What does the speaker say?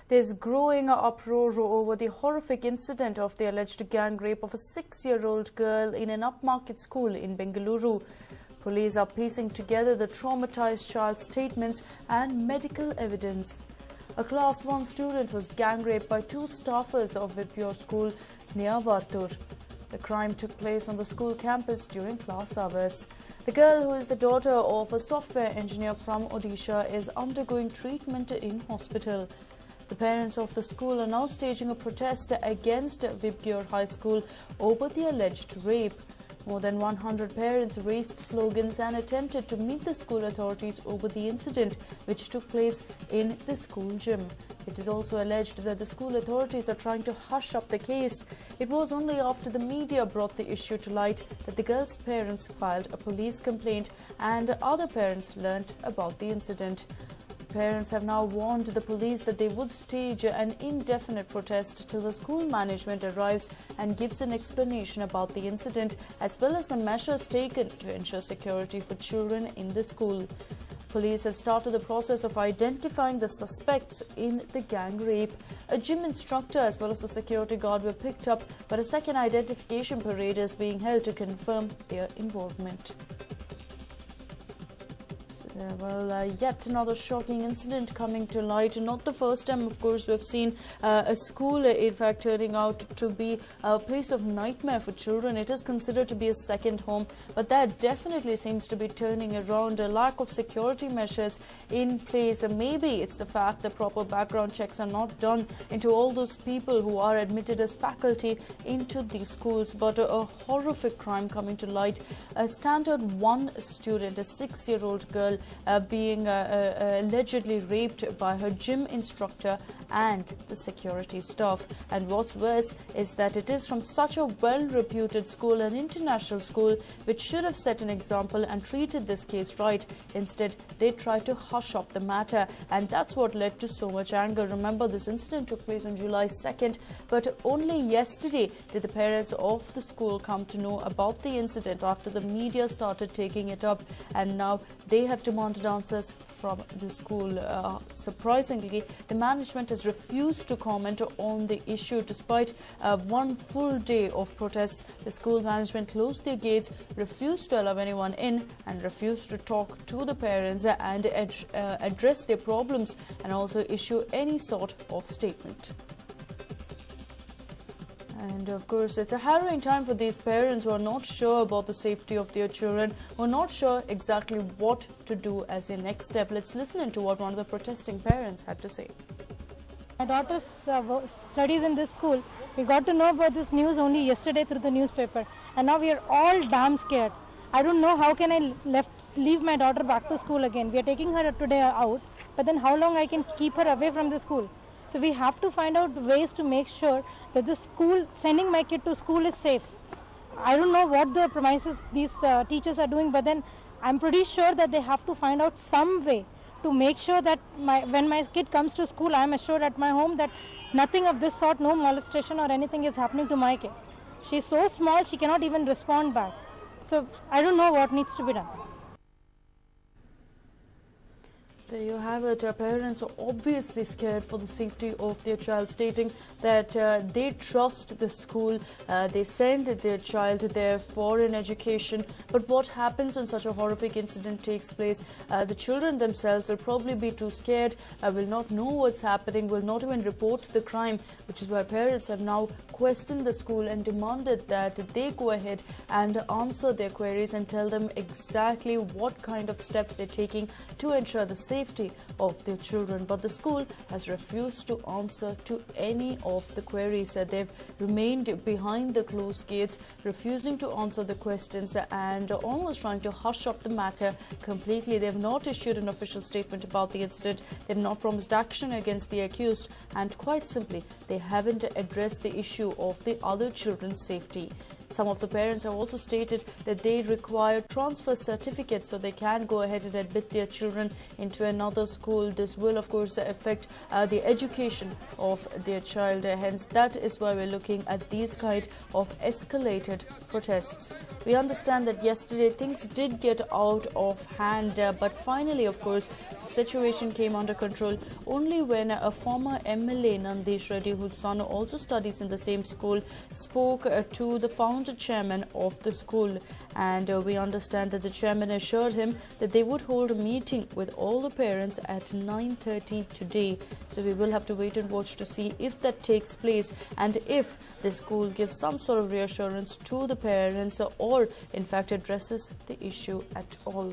There's growing uproar over the horrific incident of the alleged gang rape of a 6-year-old girl in an upmarket school in Bengaluru. Police are piecing together the traumatized child's statements and medical evidence. A Class 1 student was gang raped by 2 staffers of Vipure school near Vartur. The crime took place on the school campus during class hours. The girl, who is the daughter of a software engineer from Odisha, is undergoing treatment in hospital. The parents of the school are now staging a protest against Vipure High School over the alleged rape. More than 100 parents raised slogans and attempted to meet the school authorities over the incident, which took place in the school gym. It is also alleged that the school authorities are trying to hush up the case. It was only after the media brought the issue to light that the girl's parents filed a police complaint and other parents learnt about the incident. Parents have now warned the police that they would stage an indefinite protest till the school management arrives and gives an explanation about the incident, as well as the measures taken to ensure security for children in the school. Police have started the process of identifying the suspects in the gang rape. A gym instructor as well as a security guard were picked up, but a second identification parade is being held to confirm their involvement. Yet another shocking incident coming to light. Not the first time, of course, we've seen a school, in fact, turning out to be a place of nightmare for children. It is considered to be a second home, but that definitely seems to be turning around. A lack of security measures in place. Maybe it's the fact that proper background checks are not done into all those people who are admitted as faculty into these schools. But a horrific crime coming to light. A standard 1 student, a 6-year-old girl, being allegedly raped by her gym instructor and the security staff. And what's worse is that it is from such a well-reputed school, an international school, which should have set an example and treated this case right. Instead, they tried to hush up the matter, and that's what led to so much anger. Remember, this incident took place on July 2nd, but only yesterday did the parents of the school come to know about the incident after the media started taking it up, and now they have demanded answers from the school. Surprisingly, the management has refused to comment on the issue. Despite 1 full day of protests, the school management closed their gates, refused to allow anyone in, and refused to talk to the parents and address their problems and also issue any sort of statement. And of course, it's a harrowing time for these parents who are not sure about the safety of their children, who are not sure exactly what to do as a next step. Let's listen into what one of the protesting parents had to say. My daughter studies in this school. We got to know about this news only yesterday through the newspaper, and now we are all damn scared. I don't know how can I leave my daughter back to school again. We are taking her today out, but then how long I can keep her away from the school? So we have to find out ways to make sure that the school, sending my kid to school is safe. I don't know what the premises these teachers are doing, but then I'm pretty sure that they have to find out some way to make sure that when my kid comes to school, I'm assured at my home that nothing of this sort, no molestation or anything is happening to my kid. She's so small, she cannot even respond back. So I don't know what needs to be done. There you have it. Parents are obviously scared for the safety of their child, stating that they trust the school. They send their child there for an education. But what happens when such a horrific incident takes place? The children themselves will probably be too scared, will not know what's happening, will not even report the crime, which is why parents have now questioned the school and demanded that they go ahead and answer their queries and tell them exactly what kind of steps they're taking to ensure the safety of their children. But the school has refused to answer to any of the queries. They've remained behind the closed gates, refusing to answer the questions and almost trying to hush up the matter completely. They've not issued an official statement about the incident. They've not promised action against the accused, and quite simply, they haven't addressed the issue of the other children's safety. Some of the parents have also stated that they require transfer certificates so they can go ahead and admit their children into another school. This will of course affect the education of their child. Hence, that is why we're looking at these kind of escalated protests. We understand that yesterday things did get out of hand, but finally, of course, the situation came under control only when a former MLA, Nandesh Reddy, whose son also studies in the same school, spoke to the founder chairman of the school. And we understand that the chairman assured him that they would hold a meeting with all the parents at 9:30 today. So we will have to wait and watch to see if that takes place and if the school gives some sort of reassurance to the parents or in fact addresses the issue at all.